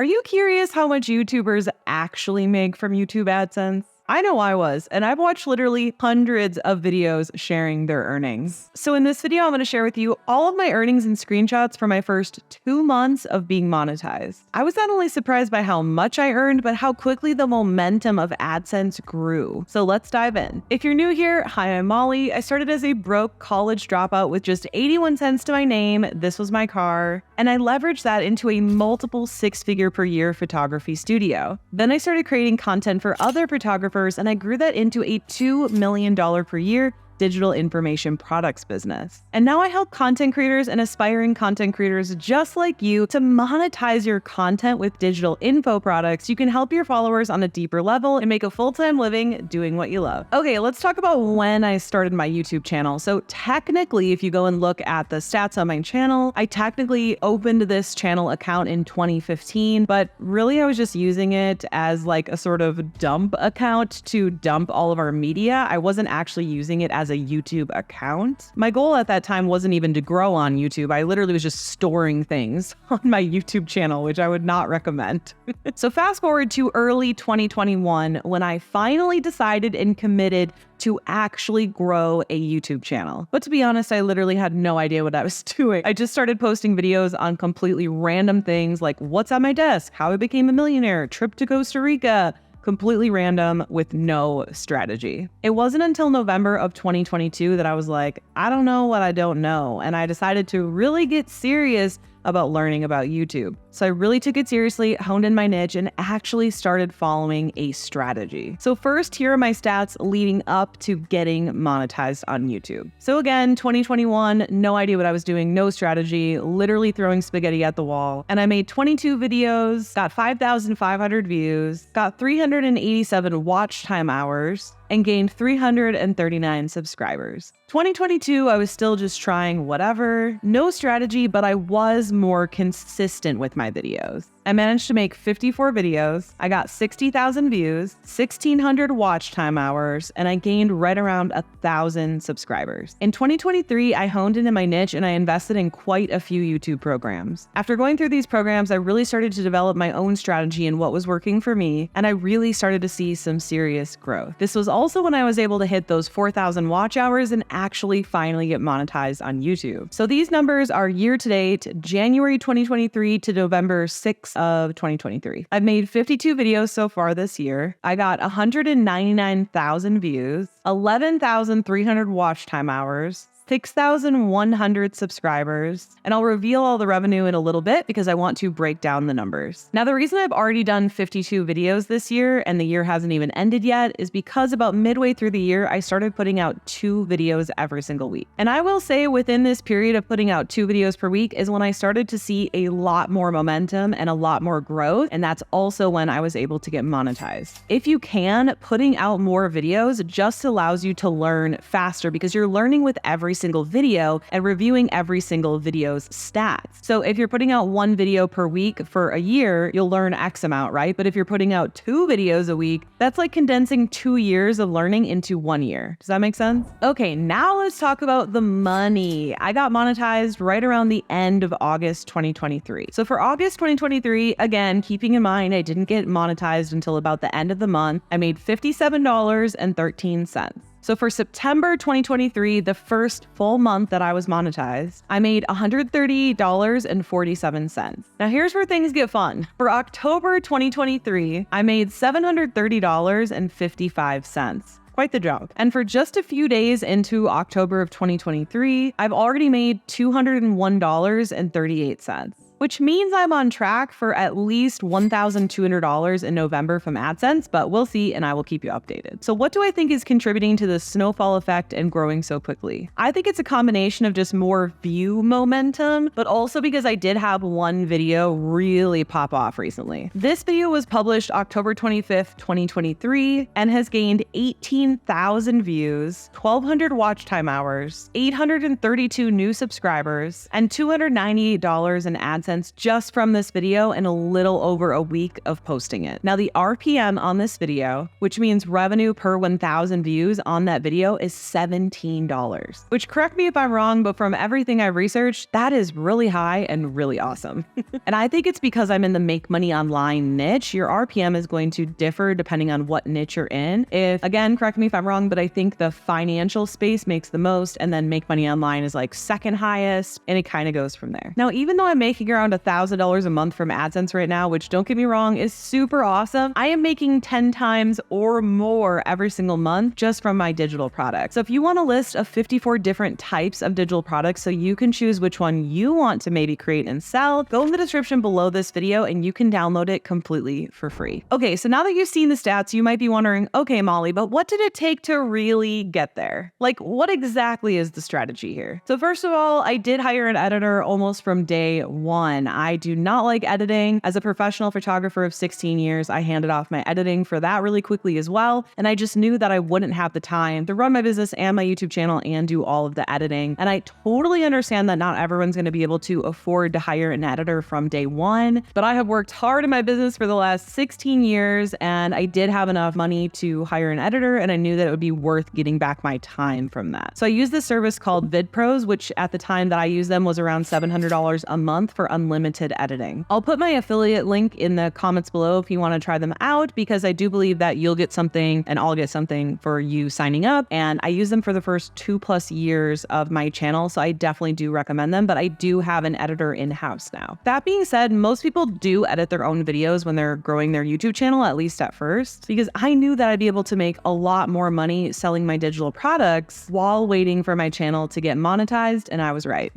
Are you curious how much YouTubers actually make from YouTube AdSense? I know I was, and I've watched literally hundreds of videos sharing their earnings. So in this video, I'm going to share with you all of my earnings and screenshots for my first 2 months of being monetized. I was not only surprised by how much I earned, but how quickly the momentum of AdSense grew. So let's dive in. If you're new here, hi, I'm Molly. I started as a broke college dropout with just 81 cents to my name. This was my car. And I leveraged that into a multiple six-figure per year photography studio. Then I started creating content for other photographers, and I grew that into a $2 million per year digital information products business. And now I help content creators and aspiring content creators just like you to monetize your content with digital info products. You can help your followers on a deeper level and make a full-time living doing what you love. Okay, let's talk about when I started my YouTube channel. So technically, if you go and look at the stats on my channel, I technically opened this channel account in 2015, but really I was just using it as like a sort of dump account to dump all of our media. I wasn't actually using it as a YouTube account. My goal at that time wasn't even to grow on YouTube. I literally was just storing things on my YouTube channel, which I would not recommend. So fast forward to early 2021, when I finally decided and committed to actually grow a YouTube channel. But to be honest, I literally had no idea what I was doing. I just started posting videos on completely random things like what's on my desk, how I became a millionaire, trip to Costa Rica, completely random with no strategy. It wasn't until November of 2022 that I was like, I don't know what I don't know. And I decided to really get serious about learning about YouTube. So I really took it seriously, honed in my niche, and actually started following a strategy. So first, here are my stats leading up to getting monetized on YouTube. So again, 2021, no idea what I was doing, no strategy, literally throwing spaghetti at the wall. And I made 22 videos, got 5,500 views, got 387 watch time hours, and gained 339 subscribers. 2022, I was still just trying whatever, no strategy, but I was more consistent with my videos. I managed to make 54 videos, I got 60,000 views, 1,600 watch time hours, and I gained right around 1,000 subscribers. In 2023, I honed into my niche and I invested in quite a few YouTube programs. After going through these programs, I really started to develop my own strategy and what was working for me, and I really started to see some serious growth. This was also when I was able to hit those 4,000 watch hours and actually finally get monetized on YouTube. So these numbers are year to date, January 2023 to November 6th of 2023. I've made 52 videos so far this year. I got 199,000 views, 11,300 watch time hours, 6,100 subscribers, and I'll reveal all the revenue in a little bit because I want to break down the numbers. Now, the reason I've already done 52 videos this year and the year hasn't even ended yet is because about midway through the year, I started putting out 2 videos every single week. And I will say within this period of putting out 2 videos per week is when I started to see a lot more momentum and a lot more growth. And that's also when I was able to get monetized. If you can, putting out more videos just allows you to learn faster because you're learning with every single video and reviewing every single video's stats. So if you're putting out 1 video per week for a year, you'll learn X amount, right? But if you're putting out 2 videos a week, that's like condensing 2 years of learning into 1 year. Does that make sense? Okay, now let's talk about the money. I got monetized right around the end of August 2023. So for August 2023, again, keeping in mind, I didn't get monetized until about the end of the month, I made $57.13. So for September 2023, the first full month that I was monetized, I made $130.47. Now here's where things get fun. For October 2023, I made $730.55. Quite the jump. And for just a few days into October of 2023, I've already made $201.38. Which means I'm on track for at least $1,200 in November from AdSense, but we'll see and I will keep you updated. So what do I think is contributing to the snowball effect and growing so quickly? I think it's a combination of just more view momentum, but also because I did have one video really pop off recently. This video was published October 25th, 2023, and has gained 18,000 views, 1,200 watch time hours, 832 new subscribers, and $298 in AdSense AdSense just from this video in a little over a week of posting it. Now the RPM on this video, which means revenue per 1,000 views on that video, is $17, which, correct me if I'm wrong, but from everything I've researched, that is really high and really awesome. And I think it's because I'm in the make money online niche. Your RPM is going to differ depending on what niche you're in. If, again, correct me if I'm wrong, but I think the financial space makes the most, and then make money online is like second highest, and it kind of goes from there. Now, even though I'm making around $1,000 a month from AdSense right now, which, don't get me wrong, is super awesome, I am making 10 times or more every single month just from my digital products. So if you want a list of 54 different types of digital products so you can choose which one you want to maybe create and sell, go in the description below this video and you can download it completely for free. Okay, so now that you've seen the stats, you might be wondering, okay, Molly, but what did it take to really get there? Like, what exactly is the strategy here? So first of all, I did hire an editor almost from day one. I do not like editing. As a professional photographer of 16 years, I handed off my editing for that really quickly as well. And I just knew that I wouldn't have the time to run my business and my YouTube channel and do all of the editing. And I totally understand that not everyone's going to be able to afford to hire an editor from day one, but I have worked hard in my business for the last 16 years and I did have enough money to hire an editor, and I knew that it would be worth getting back my time from that. So I used this service called VidPros, which at the time that I used them was around $700 a month for unlimited editing. I'll put my affiliate link in the comments below if you want to try them out, because I do believe that you'll get something and I'll get something for you signing up. And I use them for the first 2+ years of my channel, so I definitely do recommend them, but I do have an editor in-house now. That being said, most people do edit their own videos when they're growing their YouTube channel, at least at first, because I knew that I'd be able to make a lot more money selling my digital products while waiting for my channel to get monetized, and I was right.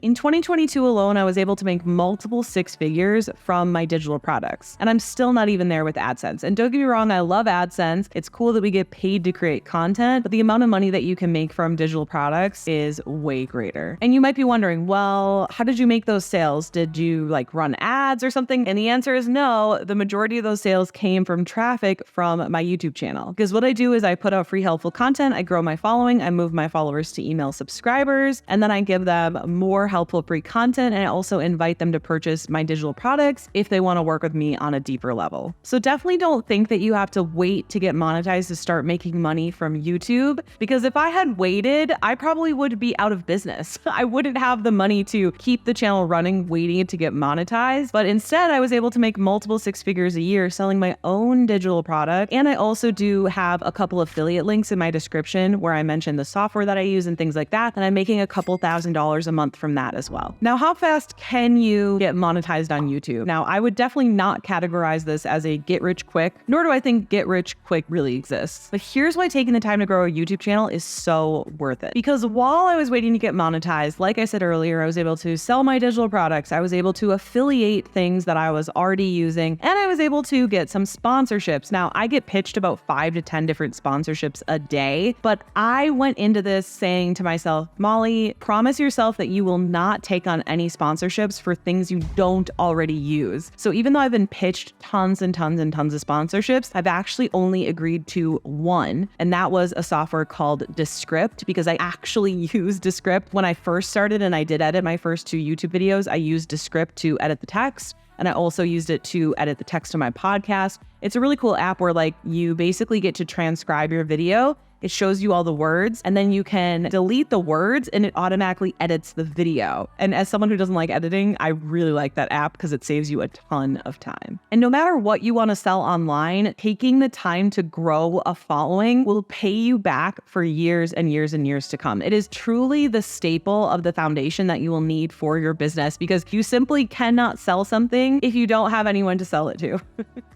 In 2022 alone, I was able to make multiple six figures from my digital products, and I'm still not even there with AdSense. And don't get me wrong, I love AdSense. It's cool that we get paid to create content, but the amount of money that you can make from digital products is way greater. And you might be wondering, well, how did you make those sales? Did you like run ads or something? And the answer is no. The majority of those sales came from traffic from my YouTube channel. Because what I do is I put out free helpful content, I grow my following, I move my followers to email subscribers, and then I give them more helpful free content, and I also invite them to purchase my digital products if they want to work with me on a deeper level. So definitely don't think that you have to wait to get monetized to start making money from YouTube, because if I had waited, I probably would be out of business. I wouldn't have the money to keep the channel running, waiting to get monetized. But instead, I was able to make multiple six figures a year selling my own digital product. And I also do have a couple affiliate links in my description where I mention the software that I use and things like that. And I'm making a couple $1,000s a month from that as well. Now, how fast can you get monetized on YouTube? Now, I would definitely not categorize this as a get rich quick, nor do I think get rich quick really exists. But here's why taking the time to grow a YouTube channel is so worth it. Because while I was waiting to get monetized, like I said earlier, I was able to sell my digital products, I was able to affiliate things that I was already using, and I was able to get some sponsorships. Now, I get pitched about 5 to 10 different sponsorships a day, but I went into this saying to myself, Molly, promise yourself that you will not take on any sponsorships for things you don't already use. So even though I've been pitched tons and tons and tons of sponsorships, I've actually only agreed to one, and that was a software called Descript, because I actually used Descript when I first started and I did edit my first 2 YouTube videos. I used Descript to edit the text, and I also used it to edit the text of my podcast. It's a really cool app where like you basically get to transcribe your video. It shows you all the words, and then you can delete the words and it automatically edits the video. And as someone who doesn't like editing, I really like that app because it saves you a ton of time. And no matter what you want to sell online, taking the time to grow a following will pay you back for years and years and years to come. It is truly the staple of the foundation that you will need for your business, because you simply cannot sell something if you don't have anyone to sell it to.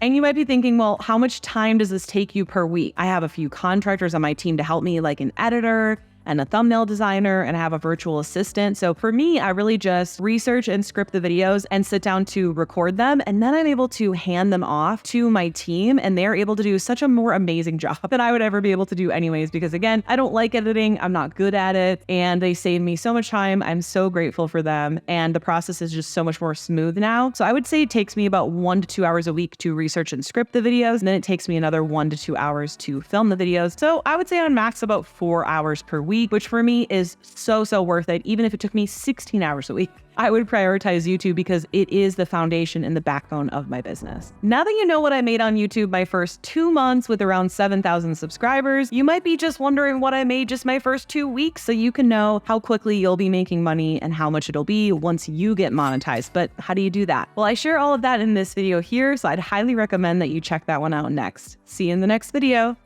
And you might be thinking, well, how much time does this take you per week? I have a few contractors on my team to help me, like an editor and a thumbnail designer, and I have a virtual assistant. So for me, I really just research and script the videos and sit down to record them. And then I'm able to hand them off to my team, and they're able to do such a more amazing job than I would ever be able to do anyways, because again, I don't like editing. I'm not good at it, and they save me so much time. I'm so grateful for them. And the process is just so much more smooth now. So I would say it takes me about 1 to 2 hours a week to research and script the videos. And then it takes me another 1 to 2 hours to film the videos. So I would say on max about 4 hours per week week, which for me is so worth it. Even if it took me 16 hours a week, I would prioritize YouTube because it is the foundation and the backbone of my business. Now that you know what I made on YouTube my first 2 months with around 7,000 subscribers, you might be just wondering what I made just my first 2 weeks, so you can know how quickly you'll be making money and how much it'll be once you get monetized. But how do you do that? Well, I share all of that in this video here, so I'd highly recommend that you check that one out next. See you in the next video.